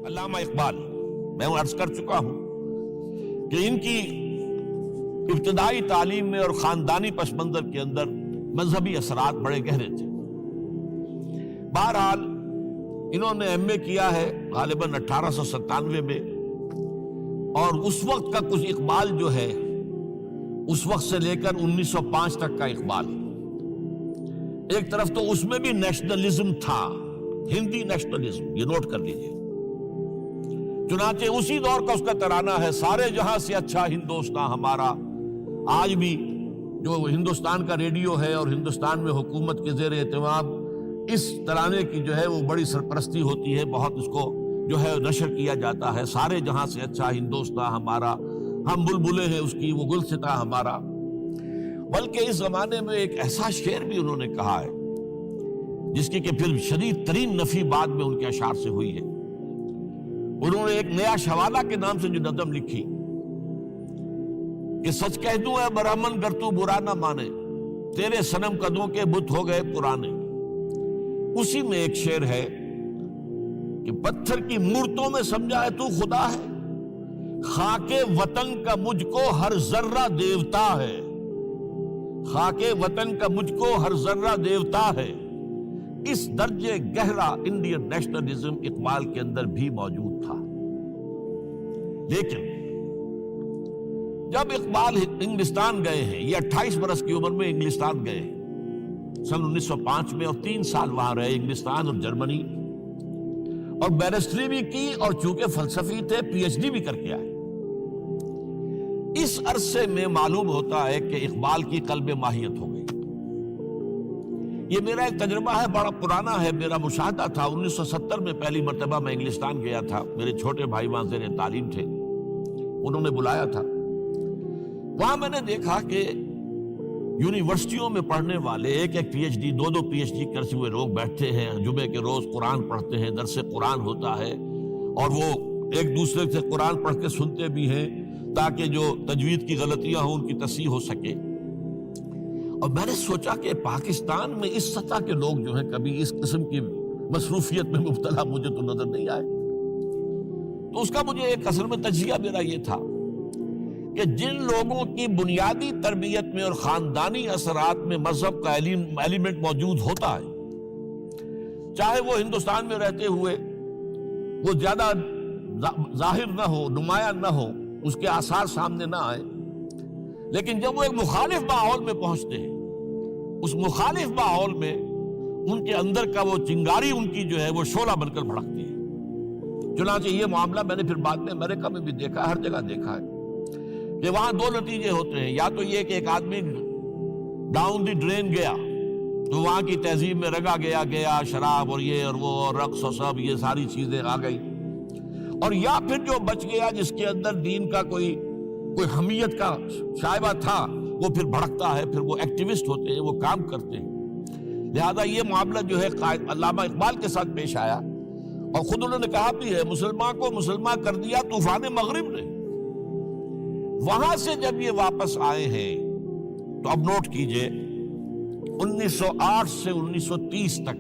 علامہ اقبال، میں عرض کر چکا ہوں کہ ان کی ابتدائی تعلیم میں اور خاندانی پس منظر کے اندر مذہبی اثرات بڑے گہرے تھے۔ بہرحال انہوں نے ایم اے کیا ہے غالباً 1897 میں، اور اس وقت کا کچھ اقبال جو ہے اس وقت سے لے کر 1905 تک کا اقبال، ایک طرف تو اس میں بھی نیشنلزم تھا، ہندی نیشنلزم، یہ نوٹ کر لیجئے۔ چنانچہ اسی دور کا اس کا ترانہ ہے، سارے جہاں سے اچھا ہندوستان ہمارا۔ آج بھی جو ہندوستان کا ریڈیو ہے اور ہندوستان میں حکومت کے زیر اہتمام اس ترانے کی جو ہے وہ بڑی سرپرستی ہوتی ہے، بہت اس کو جو ہے نشر کیا جاتا ہے، سارے جہاں سے اچھا ہندوستان ہمارا، ہم بلبلے ہیں اس کی، وہ گلستاں ہمارا۔ بلکہ اس زمانے میں ایک ایسا شعر بھی انہوں نے کہا ہے جس کی کہ پھر شدید ترین نفی بعد میں ان کے اشعار سے ہوئی ہے۔ انہوں نے ایک نیا شوالہ کے نام سے جو نظم لکھی کہ سچ کہہ دوں اے برہمن گر تو برا نہ مانے، تیرے صنم قدوں کے بت ہو گئے پرانے۔ اسی میں ایک شعر ہے کہ پتھر کی مورتوں میں سمجھا ہے تو خدا ہے، خاک وطن کا مجھ کو ہر ذرہ دیوتا ہے، خاک وطن کا مجھ کو ہر ذرہ دیوتا ہے۔ اس درجے گہرا انڈین نیشنلزم اقبال کے اندر بھی موجود تھا۔ لیکن جب اقبال انگلستان گئے ہیں، یہ 28 برس کی عمر میں انگلستان گئے ہیں سن 1905 میں، اور 3 سال وہاں رہے انگلستان اور جرمنی، اور بیرسٹری بھی کی، اور چونکہ فلسفی تھے پی ایچ ڈی بھی کر کے آئے۔ اس عرصے میں معلوم ہوتا ہے کہ اقبال کی قلب ماہیت ہو گئی۔ یہ میرا ایک تجربہ ہے، بڑا پرانا ہے، میرا مشاہدہ تھا۔ 1970 میں پہلی مرتبہ میں انگلستان گیا تھا، میرے چھوٹے بھائی وہاں زیر تعلیم تھے، انہوں نے بلایا تھا۔ وہاں میں نے دیکھا کہ یونیورسٹیوں میں پڑھنے والے ایک P H D, 2 P H D کرتے ہوئے لوگ بیٹھتے ہیں، جمعے کے روز قرآن پڑھتے ہیں، درس قرآن ہوتا ہے، اور وہ ایک دوسرے سے قرآن پڑھ کے سنتے بھی ہیں تاکہ جو تجوید کی غلطیاں ہوں ان کی تصحیح ہو سکے۔ اور میں نے سوچا کہ پاکستان میں اس سطح کے لوگ جو ہیں کبھی اس قسم کی مصروفیت میں مبتلا مجھے تو نظر نہیں آئے۔ تو اس کا مجھے ایک اصل میں تجزیہ میرا یہ تھا کہ جن لوگوں کی بنیادی تربیت میں اور خاندانی اثرات میں مذہب کا ایلیمنٹ موجود ہوتا ہے، چاہے وہ ہندوستان میں رہتے ہوئے وہ زیادہ ظاہر نہ ہو، نمایاں نہ ہو، اس کے آثار سامنے نہ آئے، لیکن جب وہ ایک مخالف ماحول میں پہنچتے ہیں، اس مخالف ماحول میں ان کے اندر کا وہ چنگاری ان کی جو ہے وہ شعلہ بن کر بھڑکتی ہے۔ چنانچہ یہ معاملہ میں نے پھر بعد میں امریکہ میں بھی دیکھا، ہر جگہ دیکھا ہے کہ وہاں 2 نتیجے ہوتے ہیں، یا تو یہ کہ ایک آدمی ڈاؤن دی ڈرین گیا تو وہاں کی تہذیب میں رگا گیا شراب اور یہ اور وہ اور رقص اور سب یہ ساری چیزیں آ گئی، اور یا پھر جو بچ گیا جس کے اندر دین کا کوئی حمیت کا شائبہ تھا، وہ پھر بھڑکتا ہے، پھر وہ ایکٹیوسٹ ہوتے ہیں، وہ کام کرتے ہیں۔ لہذا یہ معاملہ جو ہے علامہ اقبال کے ساتھ پیش آیا، اور خود انہوں نے کہا بھی ہے، مسلمان کو مسلمان کر دیا طوفان مغرب نے۔ وہاں سے جب یہ واپس آئے ہیں تو اب نوٹ کیجئے 1908 سے 1930 تک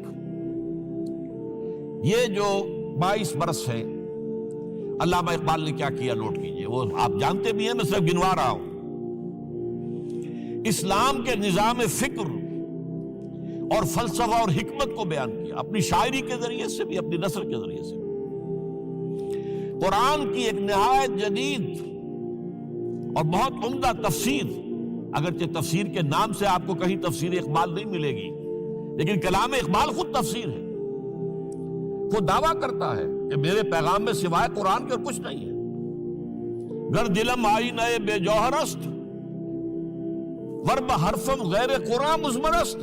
یہ جو 22 برس ہے، علامہ اقبال نے کیا کیا نوٹ کیجئے، وہ آپ جانتے بھی ہیں، میں صرف گنوا رہا ہوں۔ اسلام کے نظام فکر اور فلسفہ اور حکمت کو بیان کیا، اپنی شاعری کے ذریعے سے بھی، اپنی نثر کے ذریعے سے بھی۔ قرآن کی ایک نہایت جدید اور بہت عمدہ تفسیر، اگرچہ تفسیر کے نام سے آپ کو کہیں تفسیر اقبال نہیں ملے گی، لیکن کلام اقبال خود تفسیر ہے۔ وہ دعویٰ کرتا ہے کہ میرے پیغام میں سوائے قرآن کے اور کچھ نہیں ہے۔ گر دلم آئی نئے بے جوہر است، ورب حرفم غیر قرآن مزمرست،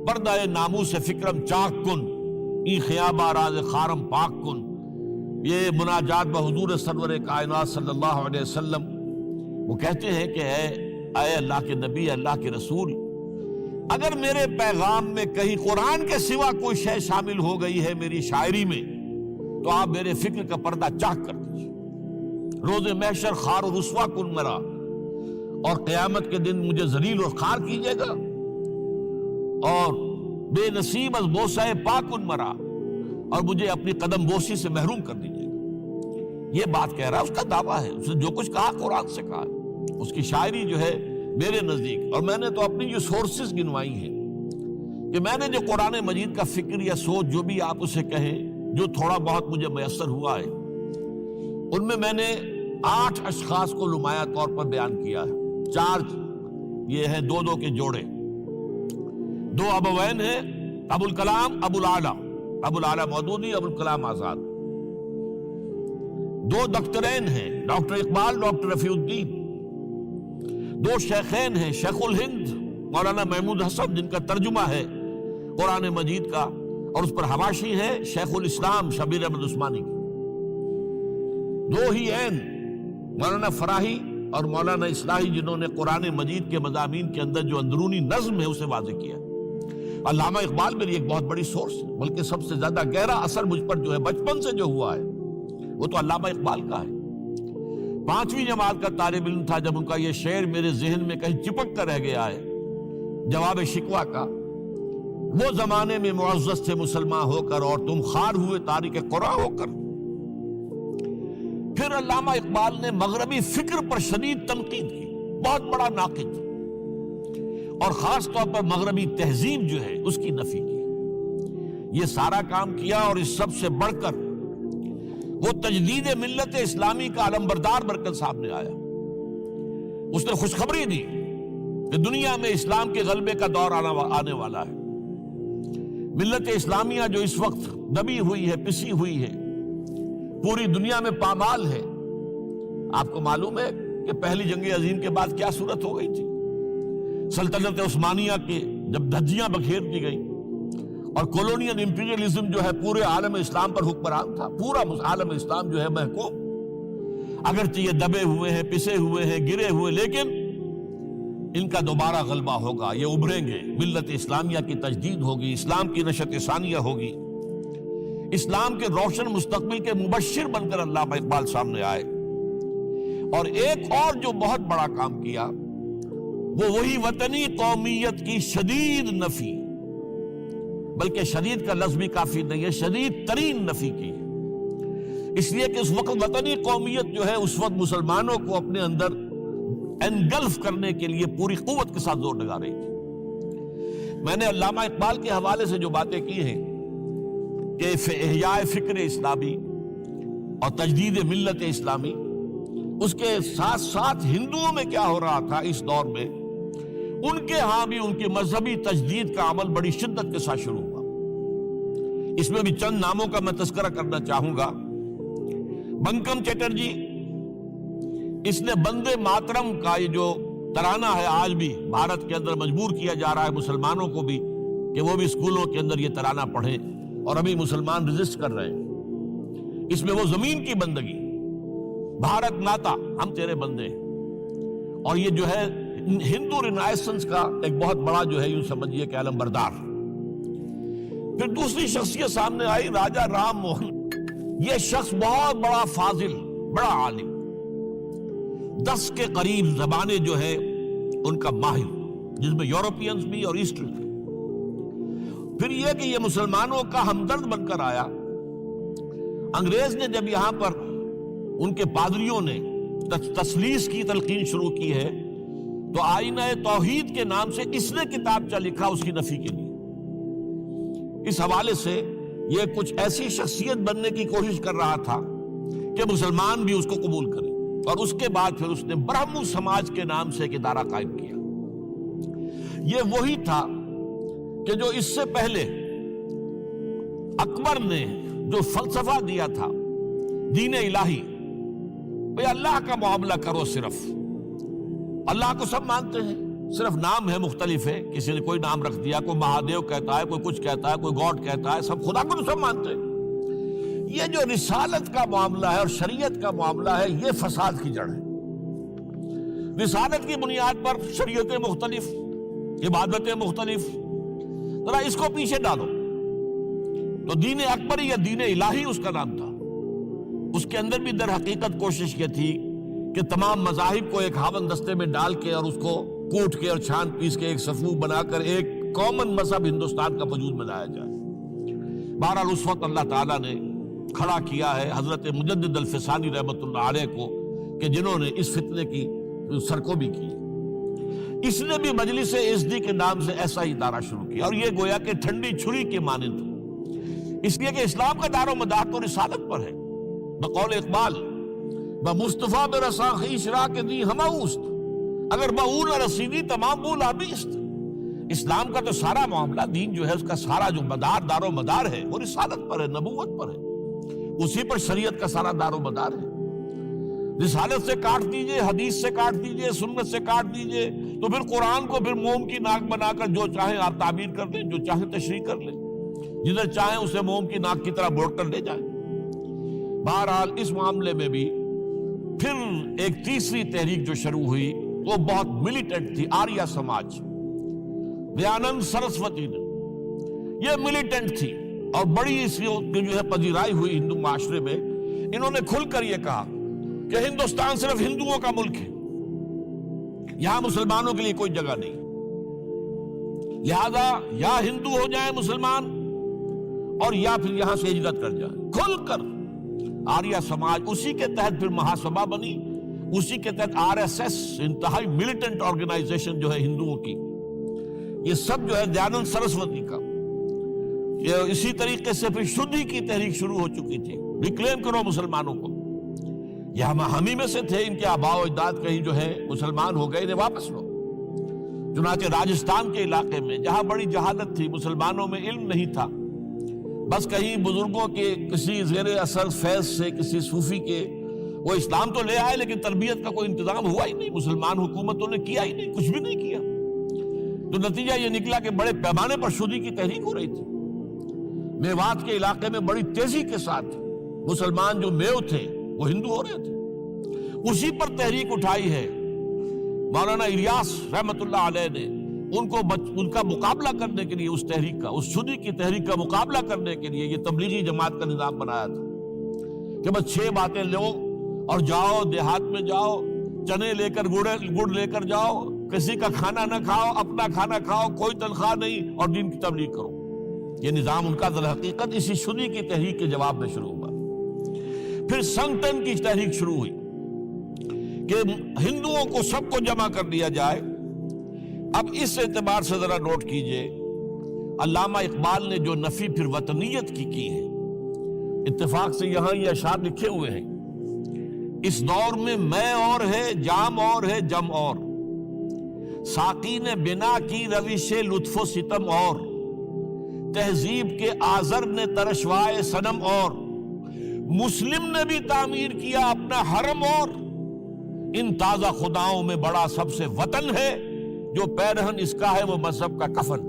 پردہ ناموس فکرم چاک کن، ای خیابہ راز خارم پاک کن۔ یہ مناجات بحضور سرور کائنات صلی اللہ علیہ وسلم، وہ کہتے ہیں کہ اے اللہ کے نبی، اللہ کے رسول، اگر میرے پیغام میں کہیں قرآن کے سوا کوئی شے شامل ہو گئی ہے میری شاعری میں، تو آپ میرے فکر کا پردہ چاک کر دیجیے۔ روز محشر خار و رسوا کن مرا، اور قیامت کے دن مجھے ذلیل اور خوار کیجیے گا، اور بے نصیب از بوسہ پاک کن مرا، اور مجھے اپنی قدم بوسی سے محروم کر دیجیے گا. یہ بات کہہ رہا ہے، اس کا دعویٰ ہے، اس نے جو کچھ کہا قرآن سے کہا. اس کی شاعری جو ہے میرے نزدیک، اور میں نے تو اپنی جو سورسز گنوائی ہیں کہ میں نے جو قرآن مجید کا فکر یا سوچ جو بھی آپ اسے کہیں، جو تھوڑا بہت مجھے میسر ہوا ہے، ان میں نے 8 اشخاص کو نمایاں طور پر بیان کیا ہے. 4 یہ ہیں 2 کے جوڑے. 2 ابوین ہیں، ابو الکلام ابو العلا مودودی، ابو الکلام آزاد. 2 دکترین ہیں، ڈاکٹر اقبال، ڈاکٹر رفیع الدین. 2 شیخین ہیں، شیخ الہند مولانا محمود حسن، جن کا ترجمہ ہے قرآن مجید کا، اور اس پر حواشی ہے شیخ الاسلام شبیر احمد عثمانی کی. 2 ہی عین، مولانا فراہی اور مولانا اصلاحی، جنہوں نے قرآن مجید کے مضامین کے اندر جو اندرونی نظم ہے اسے واضح کیا. علامہ اقبال میری ایک بہت بڑی سورس ہے، بلکہ سب سے زیادہ گہرا اثر مجھ پر جو ہے بچپن سے جو ہوا ہے وہ تو علامہ اقبال کا ہے. 5ویں جماعت کا طالب علم تھا جب ان کا یہ شعر میرے ذہن میں کہیں چپک کر رہ گیا ہے، جواب شکوہ کا: وہ زمانے میں معزز تھے مسلمان ہو کر، اور تم خار ہوئے تاریک قرآن ہو کر. پھر علامہ اقبال نے مغربی فکر پر شدید تنقید کی، بہت بڑا ناقد، اور خاص طور پر مغربی تہذیب جو ہے اس کی نفی کی. یہ سارا کام کیا، اور اس سب سے بڑھ کر وہ تجدید ملت اسلامی کا علمبردار بن کر سامنے آیا. اس نے خوشخبری دی کہ دنیا میں اسلام کے غلبے کا دور آنے والا ہے. ملت اسلامیہ جو اس وقت دبی ہوئی ہے، پسی ہوئی ہے، پوری دنیا میں پامال ہے. آپ کو معلوم ہے کہ پہلی جنگ عظیم کے بعد کیا صورت ہو گئی تھی؟ سلطنت عثمانیہ کے جب دھجیاں بکھیر دی گئی، اور کولونیل امپیریلزم جو ہے پورے عالم اسلام پر حکمران تھا، پورا عالم اسلام جو ہے محکوم. اگرچہ یہ دبے ہوئے ہیں، پسے ہوئے ہیں، گرے ہوئے، لیکن ان کا دوبارہ غلبہ ہوگا، یہ ابھریں گے. ملت اسلامیہ کی تجدید ہوگی، اسلام کی نشأت ثانیہ ہوگی. اسلام کے روشن مستقبل کے مبشر بن کر علامہ اقبال سامنے آئے. اور ایک اور جو بہت بڑا کام کیا وہ وہی وطنی قومیت کی شدید نفی، بلکہ شدید کا لفظ بھی کافی نہیں ہے، شدید ترین نفی کی ہے. اس لیے کہ اس وقت وطنی قومیت جو ہے اس وقت مسلمانوں کو اپنے اندر انگلف کرنے کے لیے پوری قوت کے ساتھ زور لگا رہی تھی. میں نے علامہ اقبال کے حوالے سے جو باتیں کی ہیں کہ احیاء فکر اسلامی اور تجدید ملت اسلامی، اس کے ساتھ ساتھ ہندوؤں میں کیا ہو رہا تھا اس دور میں، ان کے ہاں بھی ان کی مذہبی تجدید کا عمل بڑی شدت کے ساتھ شروع ہوا. اس میں بھی چند ناموں کا میں تذکرہ کرنا چاہوں گا. بنکم چٹرجی، اس نے بندے ماترم کا یہ جو ترانہ ہے آج بھی بھارت کے اندر مجبور کیا جا رہا ہے مسلمانوں کو بھی کہ وہ بھی اسکولوں کے اندر یہ ترانہ پڑھیں، اور ابھی مسلمان رجسٹ کر رہے ہیں. اس میں وہ زمین کی بندگی، بھارت ماتا ہم تیرے بندے ہیں، اور یہ جو ہے ہندو رینائسنس کا ایک بہت بڑا جو ہے یوں سمجھیے کہ علم بردار. پھر دوسری شخصیت سامنے آئی، راجہ رام موہن. یہ شخص بہت بڑا فاضل، بڑا عالم، 10 کے قریب زبانیں جو ہے ان کا ماہر، جس میں یورپینز بھی اور ایسٹرن. پھر یہ کہ یہ مسلمانوں کا ہمدرد بن کر آیا. انگریز نے جب یہاں پر ان کے پادریوں نے تسلیس کی تلقین شروع کی ہے تو آئینہ توحید کے نام سے اس نے کتابچہ لکھا اس کی نفی کے لیے. اس حوالے سے یہ کچھ ایسی شخصیت بننے کی کوشش کر رہا تھا کہ مسلمان بھی اس کو قبول کریں، اور اس کے بعد پھر اس نے برہمو سماج کے نام سے ایک ادارہ قائم کیا. یہ وہی تھا کہ جو اس سے پہلے اکبر نے جو فلسفہ دیا تھا دین الہی، بھئی اللہ کا معاملہ کرو، صرف اللہ کو سب مانتے ہیں، صرف نام ہے مختلف ہے، کسی نے کوئی نام رکھ دیا، کوئی مہادیو کہتا ہے، کوئی کچھ کہتا ہے، کوئی گاڈ کہتا ہے، سب خدا کو سب مانتے ہیں. یہ جو رسالت کا معاملہ ہے اور شریعت کا معاملہ ہے، یہ فساد کی جڑ ہے. رسالت کی بنیاد پر شریعتیں مختلف، عبادتیں مختلف، ذرا اس کو پیچھے ڈالو. تو دین اکبری یا دین الہی اس کا نام تھا. اس کے اندر بھی در حقیقت کوشش یہ تھی کہ تمام مذاہب کو ایک ہاون دستے میں ڈال کے اور اس کو کوٹ کے اور چھان پیس کے ایک صفوف بنا کر ایک کامن مذہب ہندوستان کا وجود میں لایا جائے. بہرحال اس وقت اللہ تعالیٰ نے کھڑا کیا ہے حضرت مجدد الفسانی رحمۃ اللہ علیہ کو کہ جنہوں نے اس فتنے کی سرکوبی کی. اس نے بھی مجلس ازدی کے نام سے ایسا ہی ادارہ شروع کیا اور یہ گویا کہ ٹھنڈی چھری کے مانند، اس لیے کہ اسلام کا دار و مدار تو رسالت پر ہے. بقول اقبال بمصطفیٰ برساں خویش را کے دی ہماؤست، اگر بہو نہ رسیدی تمام بولا بیست. اسلام کا تو سارا معاملہ، دین جو ہے اس کا سارا جو مدار دار و مدار ہے وہ رسالت پر ہے، نبوت پر ہے، اسی پر شریعت کا سارا دار و مدار ہے. رسالت سے کاٹ دیجئے، حدیث سے کاٹ دیجئے، سنت سے کاٹ دیجئے تو پھر قرآن کو پھر موم کی ناک بنا کر جو چاہیں آپ تعبیر کر لیں، جو چاہیں تشریح کر لیں، جدھر چاہیں اسے موم کی ناک کی طرح بوڑ کر لے جائیں. بہرحال اس معاملے میں بھی پھر ایک تیسری تحریک جو شروع ہوئی وہ بہت ملیٹنٹ تھی، آریہ سماج. دیانند سرسوتی نے یہ ملیٹنٹ تھی اور بڑی اس جو ہے پذیرائی ہوئی ہندو معاشرے میں. انہوں نے کھل کر یہ کہا کہ ہندوستان صرف ہندوؤں کا ملک ہے، یہاں مسلمانوں کے لیے کوئی جگہ نہیں، لہذا یا ہندو ہو جائیں مسلمان اور یا پھر یہاں سے ہجرت کر جائیں. کھل کر آریہ سماج، اسی کے تحت پھر مہا سبھا بنی، اسی کے تحت RSS انتہائی ملیٹنٹ آرگنائزیشن جو ہے ہندوؤں کی، یہ سب جو ہے دیانند سرسوتی کا. یہ اسی طریقے سے پھر شدھی کی تحریک شروع ہو چکی تھی، ریکلیم کرو مسلمانوں کو. یہ ہم ہی میں سے تھے، ان کے آباء و اجداد کہیں جو ہے مسلمان ہو گئے، انہیں واپس لو. چنانچہ راجستھان کے علاقے میں جہاں بڑی جہالت تھی، مسلمانوں میں علم نہیں تھا، بس کہیں بزرگوں کے کسی زیر اثر فیض سے کسی صوفی کے وہ اسلام تو لے آئے لیکن تربیت کا کوئی انتظام ہوا ہی نہیں، مسلمان حکومتوں نے کیا ہی نہیں، کچھ بھی نہیں کیا. تو نتیجہ یہ نکلا کہ بڑے پیمانے پر شدھی کی تحریک ہو رہی تھی. میوات کے علاقے میں بڑی تیزی کے ساتھ مسلمان جو میو تھے وہ ہندو ہو رہے تھے. اسی پر تحریک اٹھائی ہے مولانا الیاس رحمت اللہ علیہ نے. ان کا مقابلہ کرنے کے لیے اس تحریک کا، اس شدھی کی تحریک کا مقابلہ کرنے کے لیے یہ تبلیغی جماعت کا نظام بنایا تھا کہ بس 6 باتیں لو اور جاؤ، دیہات میں جاؤ، چنے لے کر گڑ لے کر جاؤ، کسی کا کھانا نہ کھاؤ، اپنا کھانا کھاؤ، کوئی تنخواہ نہیں اور دین کی تبلیغ کرو. یہ نظام ان کا در حقیقت اسی شدھی کی تحریک کے جواب میں شروع ہوا. پھر سنگٹن کی تحریک شروع ہوئی کہ ہندوؤں کو سب کو جمع کر دیا جائے. اب اس اعتبار سے ذرا نوٹ کیجئے، علامہ اقبال نے جو نفی پھر وطنیت کی ہے، اتفاق سے یہاں یہ اشعار لکھے ہوئے ہیں. اس دور میں میں اور ہے، جام اور ہے، جم اور، ساقی نے بنا کی روش لطف و ستم اور، تہذیب کے آزر نے ترشوائے صنم اور، مسلم نے بھی تعمیر کیا اپنا حرم اور، ان تازہ خداؤں میں بڑا سب سے وطن ہے، جو پیرہن اس کا ہے وہ مذہب کا کفن.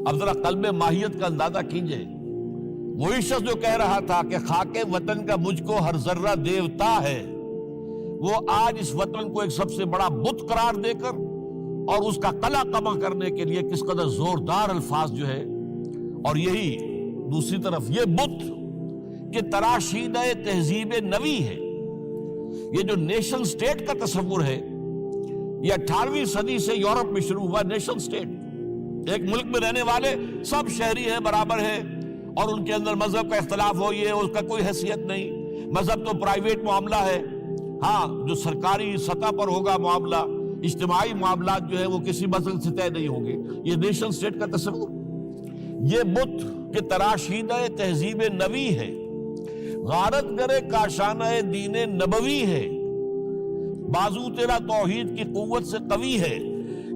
اب ذرا قلب ماہیت کا اندازہ کیجئے. وہی شخص جو کہہ رہا تھا کہ خاک وطن کا مجھ کو ہر ذرہ دیوتا ہے، وہ آج اس وطن کو ایک سب سے بڑا بت قرار دے کر اور اس کا قلع قمع کرنے کے لیے کس قدر زوردار الفاظ جو ہے. اور یہی دوسری طرف یہ بت کہ تراشیدہ تہذیب نوی ہے. یہ جو نیشن سٹیٹ کا تصور ہے یہ 18ویں صدی سے یورپ میں شروع ہوا. نیشن سٹیٹ، ایک ملک میں رہنے والے سب شہری ہیں، برابر ہیں، اور ان کے اندر مذہب کا اختلاف ہو یہ اس کا کوئی حیثیت نہیں. مذہب تو پرائیویٹ معاملہ ہے، ہاں جو سرکاری سطح پر ہوگا معاملہ، اجتماعی معاملات جو ہے وہ کسی مذہب سے طے نہیں ہوں گے. یہ نیشن سٹیٹ کا تصور، یہ بت کہ تراشیدہ تہذیب نوی ہے، غارت گرے کاشانہ دین نبوی ہے، بازو تیرا توحید کی قوت سے قوی ہے،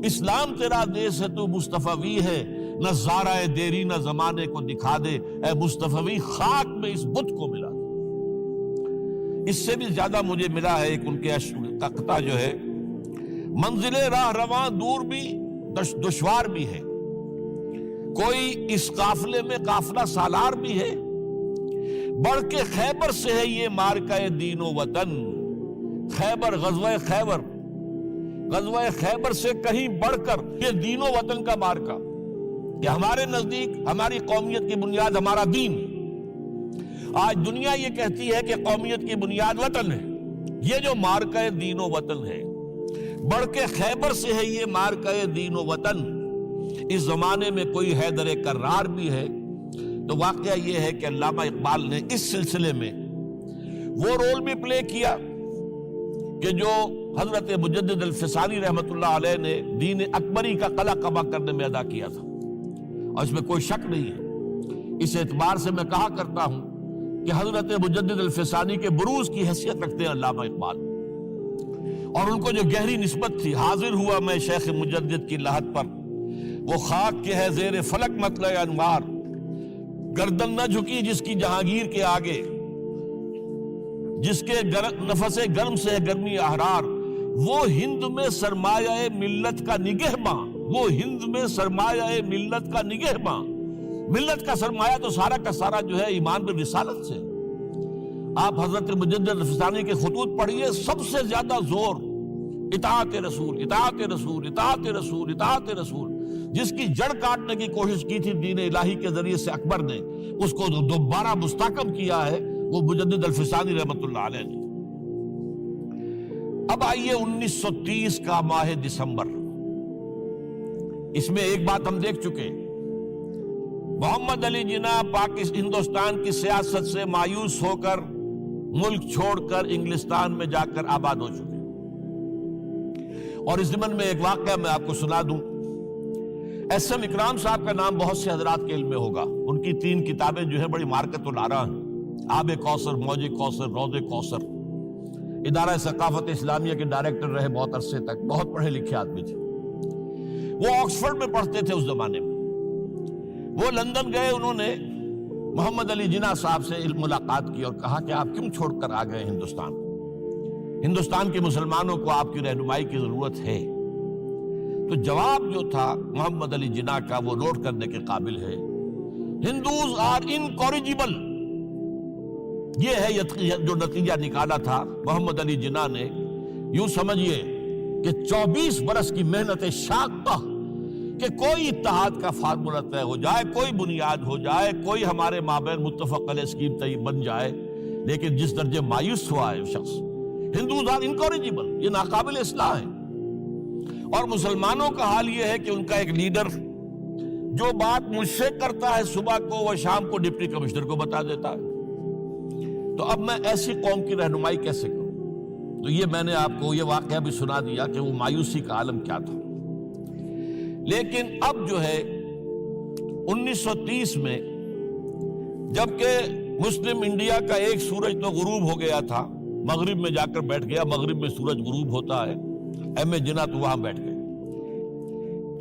اسلام تیرا دیس ہے تو مصطفی ہے، نہ زارہ دیری نہ زمانے کو دکھا دے، اے مصطفی خاک میں اس بت کو ملا دے. اس سے بھی زیادہ مجھے ملا ہے ایک ان کے قطعہ جو ہے، منزل راہ رواں دور بھی دشوار بھی ہے، کوئی اس قافلے میں قافلہ سالار بھی ہے، بڑھ کے خیبر سے ہے یہ مارکہ دین و وطن. خیبر، غزوہ خیبر سے کہیں بڑھ کر یہ دین و وطن کا مارکہ، کہ ہمارے نزدیک ہماری قومیت کی بنیاد ہمارا دین. آج دنیا یہ کہتی ہے کہ قومیت کی بنیاد وطن ہے. یہ جو مارکہ دین و وطن ہے، بڑھ کے خیبر سے ہے یہ مارکہ دین و وطن. اس زمانے میں کوئی حیدر کرار بھی ہے، تو واقعہ یہ ہے کہ علامہ اقبال نے اس سلسلے میں وہ رول بھی پلے کیا کہ جو حضرت مجدد الفسانی رحمۃ اللہ علیہ نے دین اکبری کا قلع قبا کرنے میں ادا کیا تھا، اور اس میں کوئی شک نہیں ہے۔ اس اعتبار سے میں کہا کرتا ہوں کہ حضرت مجدد الفسانی کے بروز کی حیثیت رکھتے ہیں علامہ اقبال، اور ان کو جو گہری نسبت تھی، حاضر ہوا میں شیخ مجدد کی لحد پر، وہ خاک کے ہے زیر فلک مطلع انوار، گردن نہ جھکی جس کی جہانگیر کے آگے، جس کے نفس گرم سے گرمی احرار، وہ ہند میں سرمایہ ملت کا نگہباں، وہ ہند میں سرمایہ ملت کا نگہباں۔ ملت کا سرمایہ تو سارا کا سارا جو ہے ایمان پر رسالت سے۔ آپ حضرت مجدد الفسانی کے خطوط پڑھیے، سب سے زیادہ زور اطاعت رسول، اطاعت رسول، اطاعت رسول، اطاعت رسول۔ جس کی جڑ کاٹنے کی کوشش کی تھی دین الہی کے ذریعے سے اکبر نے، اس کو دوبارہ مستحکم کیا ہے وہ مجدد الفسانی رحمۃ اللہ علیہ نے۔ اب آئیے 1930 کا ماہ دسمبر، اس میں ایک بات ہم دیکھ چکے، محمد علی جناح ہندوستان کی سیاست سے مایوس ہو کر ملک چھوڑ کر انگلستان میں جا کر آباد ہو چکے، اور اس ضمن میں ایک واقعہ میں آپ کو سنا دوں۔ ایس ایم اکرام صاحب کا نام بہت سے حضرات کے علم میں ہوگا، ان کی 3 کتابیں جو ہے بڑی مارکت الارا ہیں، آب کوثر، موج کوثر، روض کوثر۔ ادارہ ثقافت اسلامیہ کے ڈائریکٹر رہے بہت عرصے تک، بہت پڑھے لکھے آدمی تھے۔ وہ آکسفورڈ میں پڑھتے تھے اس زمانے میں۔ وہ لندن گئے، انہوں نے محمد علی جناح صاحب سے ملاقات کی اور کہا کہ آپ کیوں چھوڑ کر آ گئے ہندوستان کے مسلمانوں کو آپ کی رہنمائی کی ضرورت ہے۔ تو جواب جو تھا محمد علی جناح کا وہ نوٹ کرنے کے قابل ہے۔ ہندوز آر انکوریجیبل، یہ ہے جو نتیجہ نکالا تھا محمد علی جناح نے۔ یوں سمجھیے کہ 24 برس کی محنت شاقہ کہ کوئی اتحاد کا فارمولہ طے ہو جائے، کوئی بنیاد ہو جائے، کوئی ہمارے مابین متفق علیہ اسکیم طے بن جائے، لیکن جس درجے مایوس ہوا ہے شخص، ہندوز آر انکوریجیبل، یہ ناقابل اصلاح ہے۔ اور مسلمانوں کا حال یہ ہے کہ ان کا ایک لیڈر جو بات مجھ سے کرتا ہے صبح کو، وہ شام کو ڈپٹی کمشنر کو بتا دیتا ہے۔ تو اب میں ایسی قوم کی رہنمائی کیسے کروں؟ تو یہ میں نے آپ کو یہ واقعہ بھی سنا دیا کہ وہ مایوسی کا عالم کیا تھا۔ لیکن اب جو ہے 1930 میں، جبکہ مسلم انڈیا کا ایک سورج تو غروب ہو گیا تھا، مغرب میں جا کر بیٹھ گیا، مغرب میں سورج غروب ہوتا ہے، ایم اے جناح تو وہاں بیٹھ گئے۔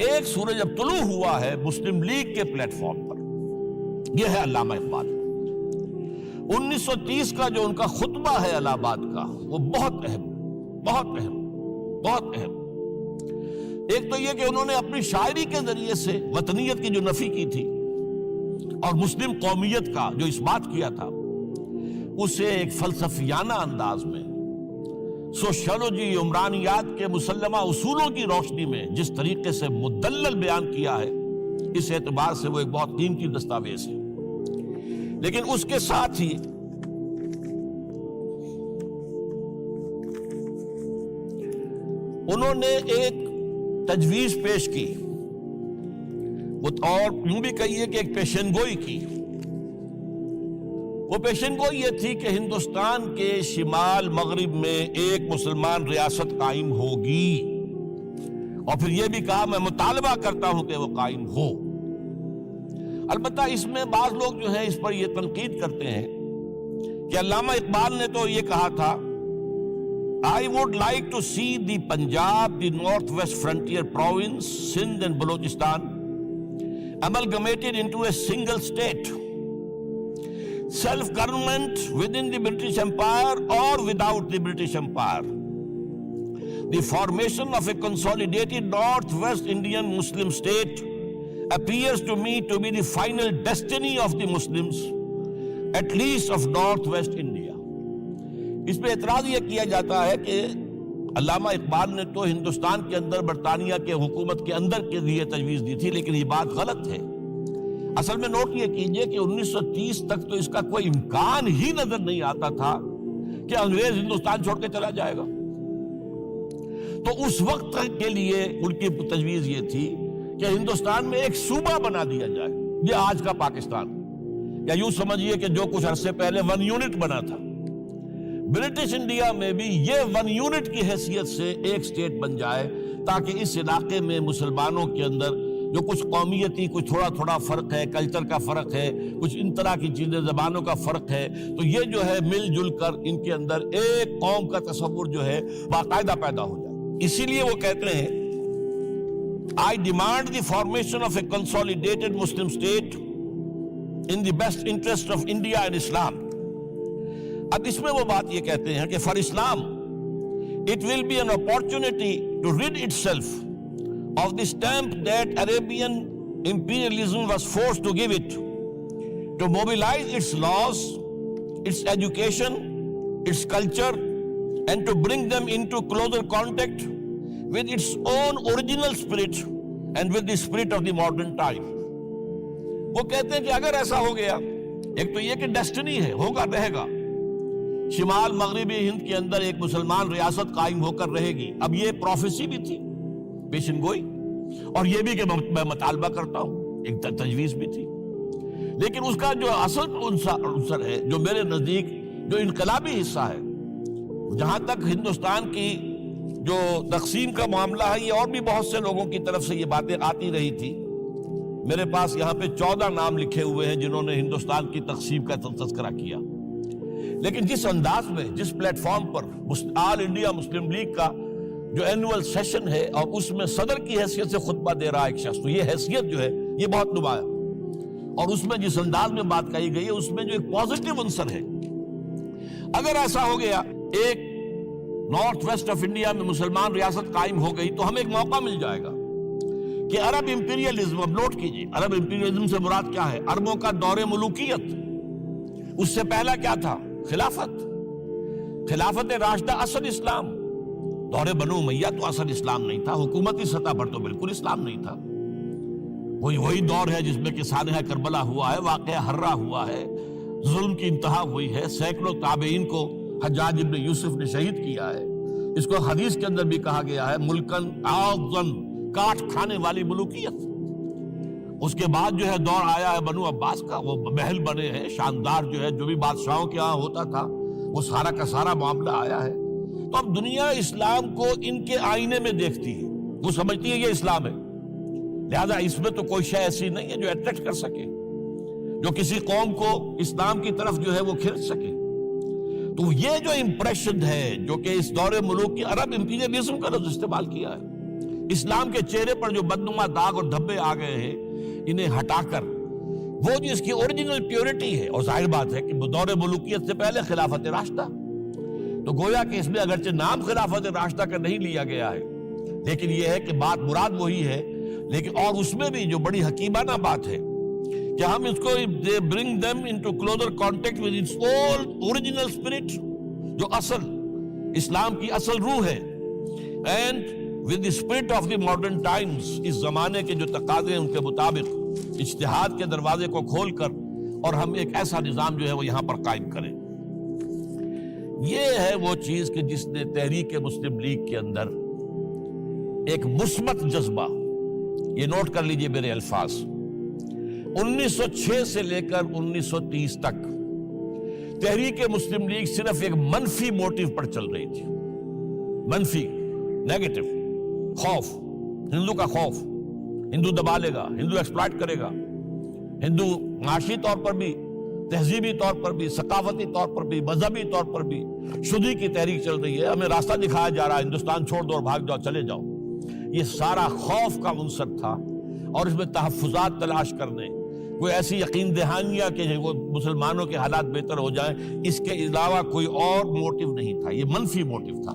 ایک سورج اب طلوع ہوا ہے مسلم لیگ کے پلیٹ فارم پر، یہ ہے علامہ اقبال۔ 1930 کا جو ان کا خطبہ ہے الہ آباد کا، وہ بہت اہم، بہت اہم، بہت اہم۔ ایک تو یہ کہ انہوں نے اپنی شاعری کے ذریعے سے وطنیت کی جو نفی کی تھی اور مسلم قومیت کا جو اس بات کیا تھا، اسے ایک فلسفیانہ انداز میں، سوشیولوجی، عمرانیات کے مسلمہ اصولوں کی روشنی میں جس طریقے سے مدلل بیان کیا ہے، اس اعتبار سے وہ ایک بہت قیمتی دستاویز ہے۔ لیکن اس کے ساتھ ہی انہوں نے ایک تجویز پیش کی، اور یوں بھی کہیے کہ ایک پیشن گوئی کی۔ وہ پیشن گوئی یہ تھی کہ ہندوستان کے شمال مغرب میں ایک مسلمان ریاست قائم ہوگی، اور پھر یہ بھی کہا میں مطالبہ کرتا ہوں کہ وہ قائم ہو۔ البتہ اس میں بعض لوگ جو ہیں اس پر یہ تنقید کرتے ہیں کہ علامہ اقبال نے تو یہ کہا تھا I would like to see the Punjab, the Northwest Frontier Province, Sindh and Balochistan amalgamated into a single state. Self-government within the British Empire or without the British Empire. The formation of a consolidated Northwest Indian Muslim state appears to me to be the final destiny of the Muslims, at least of Northwest India. اس پہ اعتراض یہ کیا جاتا ہے کہ علامہ اقبال نے تو ہندوستان کے اندر برطانیہ کے حکومت کے اندر کے لیے تجویز دی تھی، لیکن یہ بات غلط ہے۔ اصل میں نوٹ یہ کیجئے کہ 1930 تک تو اس کا کوئی امکان ہی نظر نہیں آتا تھا کہ انگریز ہندوستان چھوڑ کے چلا جائے گا۔ تو اس وقت کے لیے ان کی تجویز یہ تھی کہ ہندوستان میں ایک صوبہ بنا دیا جائے، یہ آج کا پاکستان، یا یوں سمجھیے کہ جو کچھ عرصے پہلے 1 یونٹ بنا تھا، برٹش انڈیا میں بھی یہ 1 یونٹ کی حیثیت سے ایک سٹیٹ بن جائے، تاکہ اس علاقے میں مسلمانوں کے اندر جو کچھ قومیتی کچھ تھوڑا فرق ہے، کلچر کا فرق ہے، کچھ ان طرح کی چیزیں، زبانوں کا فرق ہے، تو یہ جو ہے مل جل کر ان کے اندر ایک قوم کا تصور جو ہے باقاعدہ پیدا ہو جائے۔ اسی لیے وہ کہتے ہیں I demand the formation of a consolidated Muslim state in the best interest of India and Islam۔ اب اس میں وہ بات یہ کہتے ہیں کہ for Islam it will be an opportunity to rid itself of the stamp that Arabian imperialism was forced to give it, to mobilize its laws, its education, its culture, and to bring them into closer contact with its own original spirit and with the spirit of the modern time۔ وہ کہتے ہیں کہ اگر ایسا ہو گیا، ایک تو یہ کہ ڈیسٹنی ہے، ہوگا، رہے گا، شمال مغربی ہند کے اندر ایک مسلمان ریاست قائم ہو کر رہے گی۔ اب یہ پروفیسی بھی تھی، پیشن گوئی، اور یہ بھی کہ میں مطالبہ کرتا ہوں، ایک تجویز بھی تھی، لیکن اس کا جو اصل عنصر ہے، جو میرے نزدیک جو انقلابی حصہ ہے، جہاں تک ہندوستان کی جو تقسیم کا معاملہ ہے، یہ اور بھی بہت سے لوگوں کی طرف سے یہ باتیں آتی رہی تھی۔ میرے پاس یہاں پہ 14 نام لکھے ہوئے ہیں جنہوں نے ہندوستان کی تقسیم کا تذکرہ کیا، لیکن جس انداز میں، جس پلیٹ فارم پر آل انڈیا مسلم لیگ کا جو اینول سیشن ہے اور اس میں صدر کی حیثیت سے خطبہ دے رہا ہے ایک شخص، تو یہ حیثیت جو ہے یہ بہت نمایاں، اور اس میں جس انداز میں بات کہی گئی ہے اس میں جو ایک پازیٹیو عنصر ہے۔ اگر ایسا ہو گیا، ایک نارتھ ویسٹ آف انڈیا میں مسلمان ریاست قائم ہو گئی، تو ہمیں ایک موقع مل جائے گا کہ عرب امپیریلزم، اب نوٹ کیجئے، عرب امپیریلزم سے مراد کیا ہے؟ عربوں کا دور ملوکیت۔ اس سے پہلا کیا تھا؟ خلافت راشدہ، اصل اسلام۔ دور بنو امیہ تو اصل اسلام نہیں تھا، حکومتی سطح پر تو بالکل اسلام نہیں تھا۔ وہی دور ہے جس میں کہ سانحہ کربلا ہوا ہے، واقعہ ہرہ ہوا ہے، ظلم کی انتہا ہوئی ہے، سینکڑوں تابعین کو حجاج ابن یوسف نے شہید کیا ہے۔ اس کو حدیث کے اندر بھی کہا گیا ہے ملکن اعظم، کاٹ کھانے والی ملوکیت۔ اس کے بعد جو ہے دور آیا ہے بنو عباس کا، وہ محل بنے ہیں شاندار، جو ہے جو بھی بادشاہوں کے ہاں ہوتا تھا وہ سارا کا سارا معاملہ آیا ہے۔ تو اب دنیا اسلام کو ان کے آئینے میں دیکھتی ہے، وہ سمجھتی ہے یہ اسلام ہے، لہذا اس میں تو کوئی شے ایسی نہیں ہے جو اٹریکٹ کر سکے، جو کسی قوم کو اسلام کی طرف جو ہے وہ کھینچ سکے۔ تو یہ جو امپریشن ہے جو کہ اس دور ملوک کی عرب امپیریلزم کا لفظ استعمال کیا ہے، اسلام کے چہرے پر جو بدنما داغ اور دھبے آ گئے ہیں، انہیں ہٹا کر وہ جو اس کی اوریجنل پیورٹی ہے، اور ظاہر بات ہے کہ دور ملوکیت سے پہلے خلافت راشدہ، تو گویا کہ اس میں اگرچہ نام خلافت راشدہ کا نہیں لیا گیا ہے، لیکن یہ ہے کہ بات مراد وہی ہے، لیکن اور اس میں بھی جو بڑی حکیمانہ بات ہے کہ ہم اس کو bring them into closer contact with its old original spirit، جو اصل اسلام کی اصل روح ہے، and with the spirit of the modern times، اس زمانے کے جو تقاضے ہیں ان کے مطابق اجتہاد کے دروازے کو کھول کر، اور ہم ایک ایسا نظام جو ہے وہ یہاں پر قائم کریں۔ یہ ہے وہ چیز کہ جس نے تحریک مسلم لیگ کے اندر ایک مثبت جذبہ، یہ نوٹ کر لیجئے میرے الفاظ، 1906 سے لے کر 1930 تک تحریک مسلم لیگ صرف ایک منفی موٹیو پر چل رہی تھی، منفی، نیگیٹو، خوف، ہندو کا خوف، ہندو دبا لے گا، ہندو ایکسپلائٹ کرے گا، ہندو معاشی طور پر بھی، تہذیبی طور پر بھی، ثقافتی طور پر بھی، مذہبی طور پر بھی شدی کی تحریک چل رہی ہے، ہمیں راستہ دکھایا جا رہا ہے، ہندوستان چھوڑ دو اور بھاگ جاؤ، چلے جاؤ۔ یہ سارا خوف کا عنصر تھا، اور اس میں تحفظات تلاش کرنے، کوئی ایسی یقین دہانیاں کہ وہ مسلمانوں کے حالات بہتر ہو جائیں، اس کے علاوہ کوئی اور موٹیو نہیں تھا، یہ منفی موٹیو تھا۔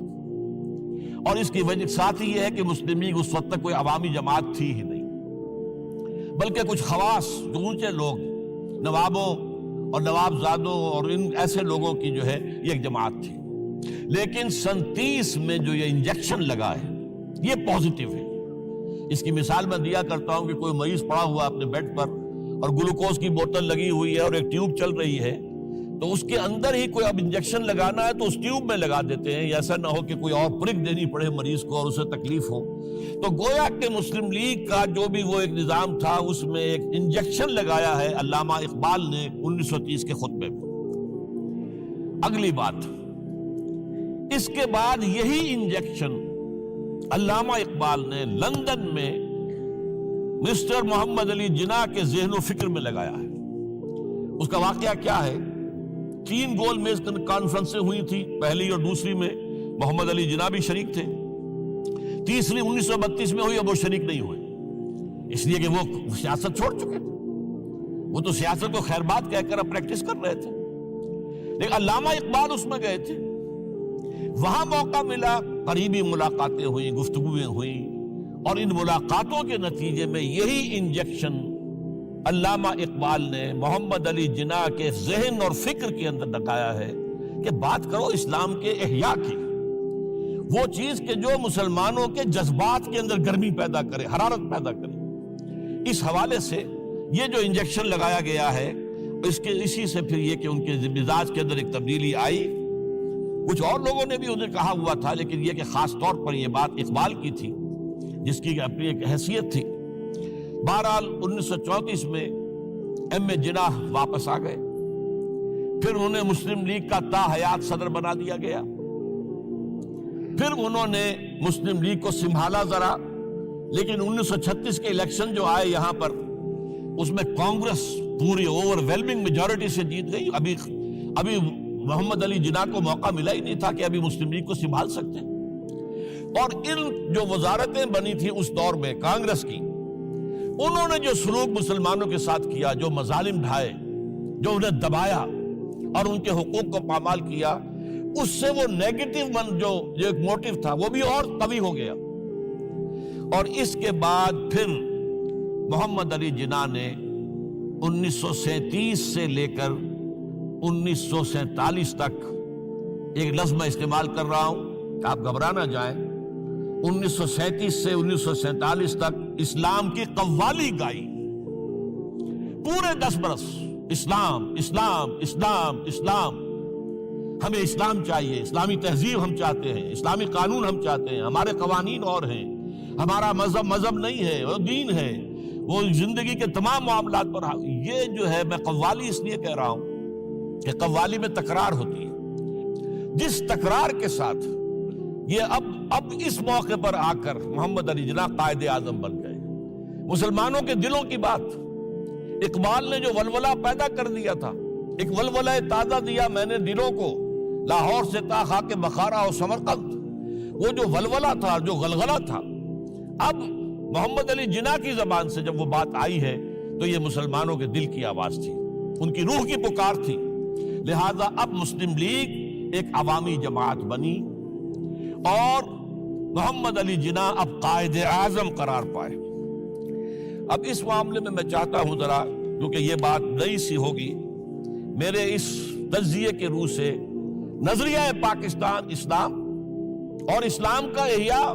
اور اس کی وجہ ساتھ ہی یہ ہے کہ مسلم لیگ اس وقت تک کوئی عوامی جماعت تھی ہی نہیں، بلکہ کچھ خواص، جو اونچے لوگ، نوابوں اور نوابزادوں اور ان ایسے لوگوں کی جو ہے یہ ایک جماعت تھی۔ لیکن 37 میں جو یہ انجیکشن لگا ہے یہ پازیٹیو ہے۔ اس کی مثال میں دیا کرتا ہوں کہ کوئی مریض پڑا ہوا اپنے بیڈ پر اور گلوکوز کی بوتل لگی ہوئی ہے اور ایک ٹیوب چل رہی ہے، تو اس کے اندر ہی کوئی اب انجیکشن لگانا ہے تو اس ٹیوب میں لگا دیتے ہیں، ایسا نہ ہو کہ کوئی اور پرک دینی پڑے مریض کو اور اسے تکلیف ہو۔ تو گویا کہ مسلم لیگ کا جو بھی وہ ایک نظام تھا اس میں ایک انجیکشن لگایا ہے علامہ اقبال نے 1930 کے خطبے میں۔ اگلی بات، اس کے بعد یہی انجیکشن علامہ اقبال نے لندن میں مسٹر محمد علی جناح کے ذہن و فکر میں لگایا ہے۔ اس کا واقعہ کیا ہے؟ 3 گول میز کانفرنسیں ہوئی تھی، پہلی اور دوسری میں محمد علی جناح بھی شریک تھے، تیسری 1932 میں ہوئی، اب وہ شریک نہیں ہوئے، اس لیے کہ وہ سیاست چھوڑ چکے تھے، وہ تو سیاست کو خیر بات کہہ کر اب پریکٹس کر رہے تھے، لیکن علامہ اقبال اس میں گئے تھے، وہاں موقع ملا، قریبی ملاقاتیں ہوئیں، گفتگویں ہوئیں، اور ان ملاقاتوں کے نتیجے میں یہی انجیکشن علامہ اقبال نے محمد علی جناح کے ذہن اور فکر کے اندر لگایا ہے کہ بات کرو اسلام کے احیاء کی، وہ چیز کہ جو مسلمانوں کے جذبات کے اندر گرمی پیدا کرے، حرارت پیدا کرے۔ اس حوالے سے یہ جو انجیکشن لگایا گیا ہے اسی سے پھر یہ کہ ان کے مزاج کے اندر ایک تبدیلی آئی۔ کچھ اور لوگوں نے بھی انہیں کہا ہوا تھا، لیکن یہ کہ خاص طور پر یہ بات اقبال کی تھی جس کی اپنی ایک حیثیت تھی۔ بہرحال 1934 میں ایم اے جناح واپس آ گئے، پھر انہیں مسلم لیگ کا تا حیات صدر بنا دیا گیا، پھر انہوں نے مسلم لیگ کو سنبھالا ذرا، لیکن 1936 کے الیکشن جو آئے یہاں پر، اس میں کانگریس پوری اوور ویلمنگ میجورٹی سے جیت گئی۔ ابھی محمد علی جناح کو موقع ملا ہی نہیں تھا کہ ابھی مسلم لیگ کو سنبھال سکتے، اور ان جو وزارتیں بنی تھی اس دور میں کانگریس کی، انہوں نے جو سلوک مسلمانوں کے ساتھ کیا، جو مظالم ڈھائے، جو انہیں دبایا اور ان کے حقوق کو پامال کیا، اس سے وہ نیگیٹو جو ایک موٹیو تھا وہ بھی اور قوی ہو گیا۔ اور اس کے بعد پھر محمد علی جناح نے 1937 سے لے کر 1947 تک، ایک لفظ میں استعمال کر رہا ہوں کہ آپ گھبرا نہ جائیں، 1937 سے 1947 تک اسلام کی قوالی گائی، پورے 10 برس اسلام اسلام اسلام اسلام، ہمیں اسلام چاہیے، اسلامی تہذیب ہم چاہتے ہیں، اسلامی قانون ہم چاہتے ہیں، ہمارے قوانین اور ہیں، ہمارا مذہب نہیں ہے، وہ دین ہے، وہ زندگی کے تمام معاملات پر۔ یہ جو ہے میں قوالی اس لیے کہہ رہا ہوں کہ قوالی میں تکرار ہوتی ہے، جس تکرار کے ساتھ یہ اب اس موقع پر آ کر محمد علی جناح قائد اعظم بن گئے۔ مسلمانوں کے دلوں کی بات، اقبال نے جو ولولہ پیدا کر دیا تھا، ایک ولولہ تازہ دیا میں نے دلوں کو، لاہور سے تا خاک بخارا اور سمرقند، وہ جو ولولہ تھا، جو غلغلہ تھا، اب محمد علی جناح کی زبان سے جب وہ بات آئی ہے تو یہ مسلمانوں کے دل کی آواز تھی، ان کی روح کی پکار تھی۔ لہذا اب مسلم لیگ ایک عوامی جماعت بنی اور محمد علی جناح اب قائد اعظم قرار پائے۔ اب اس معاملے میں چاہتا ہوں ذرا، کیونکہ یہ بات نئی سی ہوگی، میرے اس تجزیے کے روح سے نظریہ پاکستان اسلام اور اسلام کا احیاء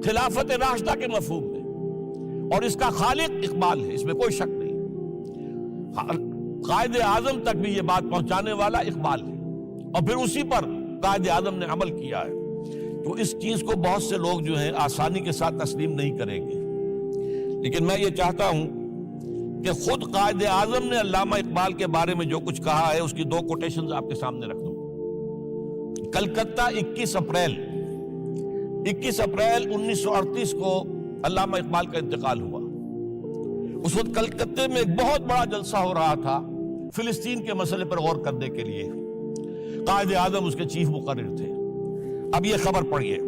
خلافت راشدہ کے مفہوم میں، اور اس کا خالق اقبال ہے، اس میں کوئی شک نہیں، قائد اعظم تک بھی یہ بات پہنچانے والا اقبال ہے، اور پھر اسی پر قائد اعظم نے عمل کیا ہے۔ تو اس چیز کو بہت سے لوگ جو ہیں آسانی کے ساتھ تسلیم نہیں کریں گے، لیکن میں یہ چاہتا ہوں کہ خود قائد اعظم نے علامہ اقبال کے بارے میں جو کچھ کہا ہے اس کی 2 کوٹیشنز آپ کے سامنے رکھ دوں۔ کلکتہ 21 اپریل 1938 کو علامہ اقبال کا انتقال ہوا۔ اس وقت کلکتہ میں ایک بہت بڑا جلسہ ہو رہا تھا فلسطین کے مسئلے پر غور کرنے کے لیے، قائد اعظم اس کے چیف مقرر تھے۔ اب یہ خبر پڑھیے،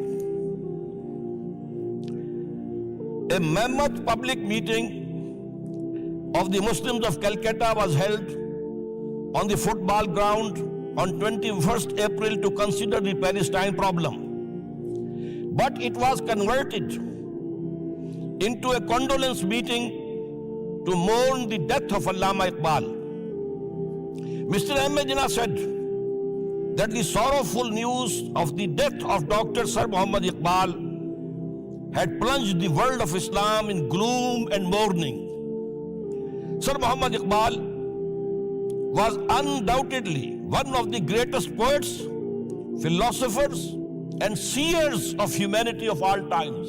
A mammoth public meeting of the Muslims of Calcutta was held on the football ground on 21st April to consider the Palestine problem. But it was converted into a condolence meeting to mourn the death of Allama Iqbal. Mr. M. Jinnah said that the sorrowful news of the death of Dr. Sir Muhammad Iqbal had plunged the world of Islam in gloom and mourning. Sir Muhammad Iqbal was undoubtedly one of the greatest poets, philosophers and seers of humanity of all times.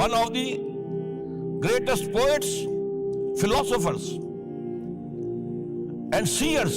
one of the greatest poets, philosophers and seers,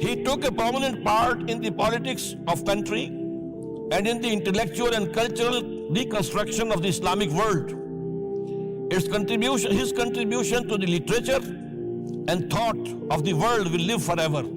He took a prominent part in the politics of country and in the intellectual and cultural reconstruction of the Islamic world. His contribution to the literature and thought of the world will live forever.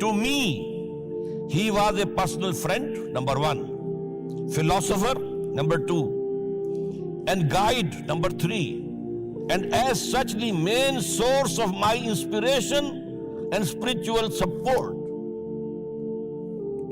To me, he was a personal friend, number one, philosopher, number two, and guide, number three, and as such the main source of my inspiration and spiritual support.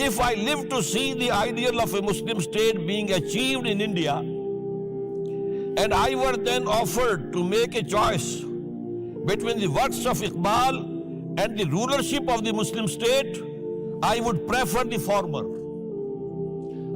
If I live to see the ideal of a Muslim state being achieved in India, and I were then offered to make a choice between the works of Iqbal and the rulership of the Muslim state, I would prefer the former.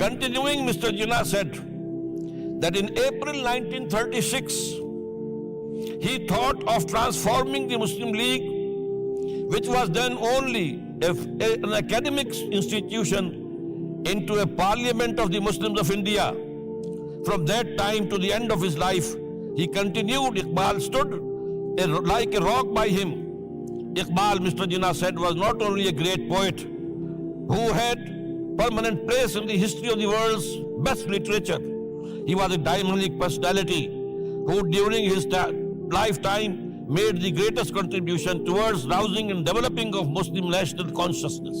Continuing, Mr. Jinnah said that in April 1936, he thought of transforming the Muslim League, which was then only an academic institution, into a parliament of the Muslims of India. From that time to the end of his life, he continued, Iqbal stood like a rock by him. Iqbal, Mr. Jinnah said, was not only a great poet who had permanent place in the history of the world's best literature. He was a dynamic personality who during his lifetime made the greatest contribution towards rousing and developing of Muslim national consciousness.